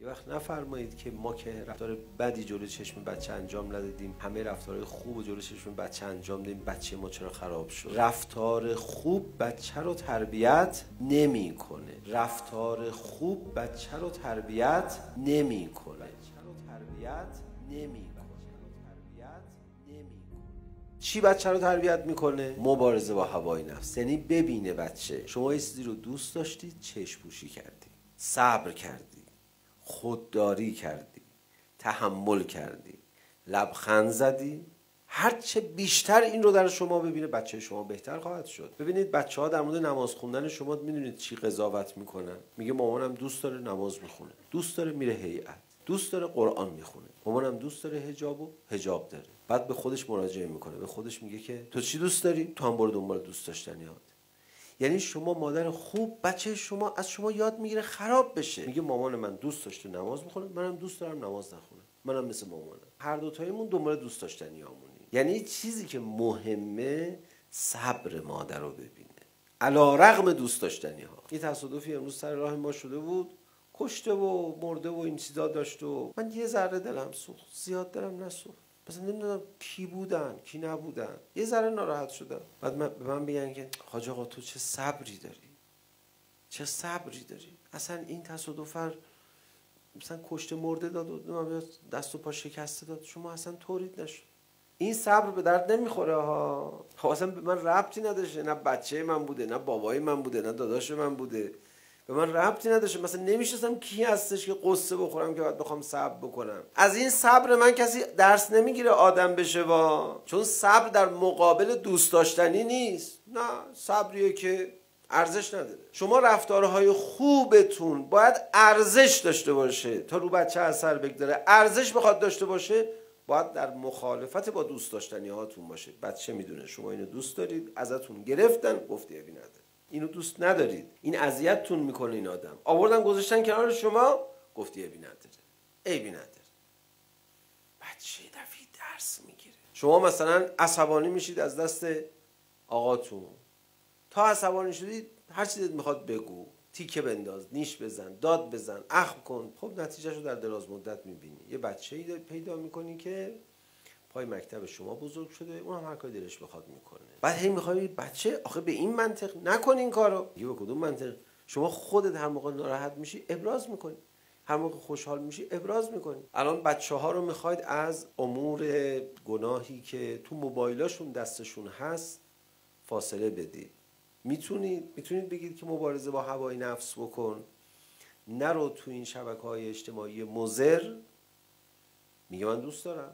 یه وقت نفرمایید که ما که رفتار بدی جلوی چشم بچه انجام ندادیم، همه رفتارهای خوب جلوی چشم بچه انجام دادیم، بچه ما چرا خراب شد؟ رفتار خوب بچه رو تربیت نمیکنه. رفتار خوب بچه رو تربیت نمیکنه. چی بچه رو تربیت میکنه؟ مبارزه با هوای نفس. یعنی ببینه بچه شما یه چیزی رو دوست داشتید، چشم پوشی کردی، صبر کردی، خودداری کردی، تحمل کردی، لبخند زدی. هرچه بیشتر این رو در شما ببینه، بچه شما بهتر خواهد شد. ببینید بچه ها در مورد نماز خوندن شما میدونید چی قضاوت میکنن؟ میگه مامانم دوست داره نماز میخونه، دوست داره میره هیئت، دوست داره قرآن میخونه، مامانم دوست داره حجاب داره. بعد به خودش مراجعه میکنه، به خودش میگه که تو چی دوست داری؟ تو هم برو دنبال دوست داشتنیات. یعنی شما مادر خوب، بچه شما از شما یاد میگیره خراب بشه. میگه مامان من دوست داشته نماز بخونه، منم دوست دارم نماز نخونم، منم مثل مامانم. هر دو تایمون دنبال دوست داشتنیامونی. یعنی چیزی که مهمه صبر مادر رو ببینه علیرغم دوست داشتنی ها. یه تصادفی امروز سر راه ما شده بود، کشته و مرده و این چیزا داشت و من یه ذره دلم سوخت، زیاد دلم نسوخت. مثلا نمیدونم کی بودن کی نبودن، یه ذره ناراحت شدم. بعد به من بگن که حاج آقا تو چه صبری داری، چه صبری داری. اصلا این تصادف مثلا کشته مرده داد و دست و پا شکسته داد، شما اصلا طوریت نشد. این صبر به درد نمیخوره ها. اصلا به من ربطی نداشته، نه بچه من بوده، نه بابای من بوده، نه داداش من بوده، به من ربطی نداشته. مثلا نمیشناسم کی هستش که قصه بخورم که بعد بخوام صبر بکنم. از این صبر من کسی درس نمیگیره آدم بشه چون صبر در مقابل دوست داشتنی نیست. نه، صبریه که ارزش نداره. شما رفتارهای خوبتون باید ارزش داشته باشه تا رو بچه اثر بگذاره. ارزش بخواد داشته باشه باید در مخالفت با دوست داشتنی هاتون باشه. بچه میدونه شما اینو دوست دارید، ازتون گرفتن، گفتی عیبی نداره. اینو دوست ندارید، این اذیتتون میکنه، این آدم آوردن گذاشتن کنار شما، گفتی عیبی نداره، عیبی نداره. بچه دفعه درس میگیره. شما مثلا عصبانی میشید از دست آقاتون، تا عصبانی شدید هر چیزی میخواد بگو، تیکه بنداز، نیش بزن، داد بزن، اخم کن. خب نتیجهشو در دراز مدت میبینی. یه بچه‌ای پیدا میکنی که پای مکتب شما بزرگ شده، اون هم هر کاری دلش بخواد میکنه. بعد هی میخوای بچه آخه به این منطق نکن این کارو. یه به کدوم منطق؟ شما خودت هر موقع ناراحت میشی ابراز میکنی، هر موقع خوشحال میشی ابراز میکنی. الان بچه‌ها رو میخواید از امور گناهی که تو موبایلاشون دستشون هست فاصله بدید. میتونید بگید که مبارزه با هوای نفس بکن، نرو تو این شبکه‌های اجتماعی مضر. میگه من دوست دارم.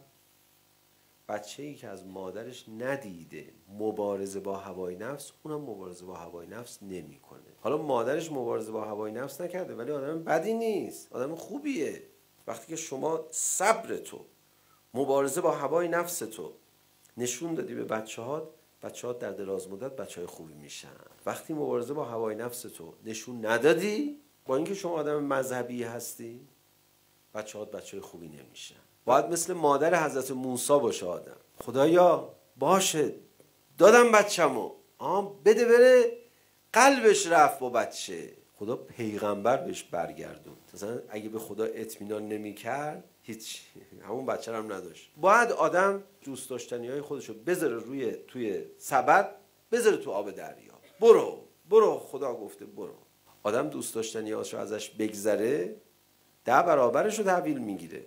بچه‌ای که از مادرش ندیده مبارزه با هوای نفس، اونم مبارزه با هوای نفس نمیکنه. حالا مادرش مبارزه با هوای نفس نکرده ولی آدم بدی نیست، آدم خوبیه. وقتی که شما صبر تو، مبارزه با هوای نفس تو نشون دادی به بچه‌هات در دراز مدت بچه‌های خوبی میشن. وقتی مبارزه با هوای نفس تو نشون ندادی، با اینکه شما آدم مذهبی هستی، بچه‌هات بچه‌های خوبی نمیشن. باید مثل مادر حضرت موسی باشه آدم. خدایا باشه دادم بچه‌مو، بده بره. قلبش رفت با بچه. خدا پیغمبر بهش برگردون. مثلا اگه به خدا اطمینان نمی‌کرد هیچ، همون بچه هم نداشت. باید آدم دوست داشتنی‌های خودشو بذاره توی سبد، بذاره تو آب دریا. برو خدا گفته برو. آدم دوست داشتنی‌هاشو ازش بگذره 10 برابرش رو تحویل میگیره.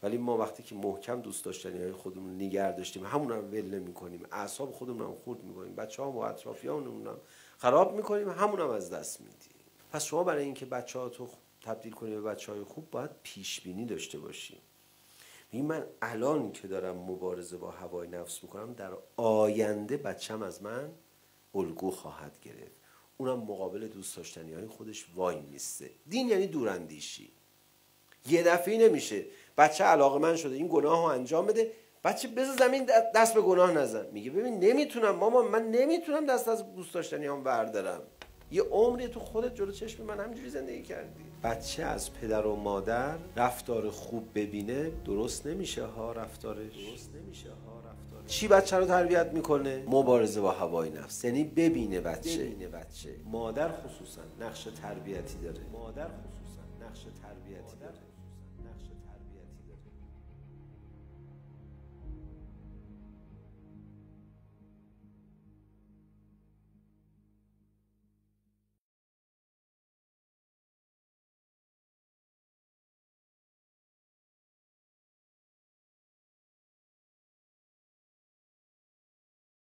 ولی ما وقتی که محکم دوست داشتنی‌های خودمون نگه داشتیم، همون هم ول نمی‌کنیم، اعصاب خودمون هم خورد می‌کنیم، بچه‌ها و اطرافیانمون هم خراب می‌کنیم، همون هم از دست میدیم. پس شما برای اینکه بچه‌هاتو تبدیل کنی به بچه‌های خوب باید پیش بینی داشته باشی. من الان که دارم مبارزه با هوای نفس میکنم، در آینده بچه‌م از من الگو خواهد گرفت. اونم مقابل دوست داشتنی‌های خودش وای میسته. دین یعنی دوراندیشی. یه دفعه نمیشه بچه علاقه‌مند شده این گناهو انجام بده، بچه بذار زمین دست به گناه نزن. میگه ببین نمیتونم مامان، من نمیتونم دست از دوست داشتنیام بردارم. یه عمری تو خودت جلو چشم من همینجوری زندگی کردی. بچه از پدر و مادر رفتار خوب ببینه درست نمیشه ها رفتارش. چی بچه رو تربیت میکنه؟ مبارزه با هوای نفس. یعنی ببینه بچه. مادر خصوصا نقش تربیتی داره. نقش تربیتی داره.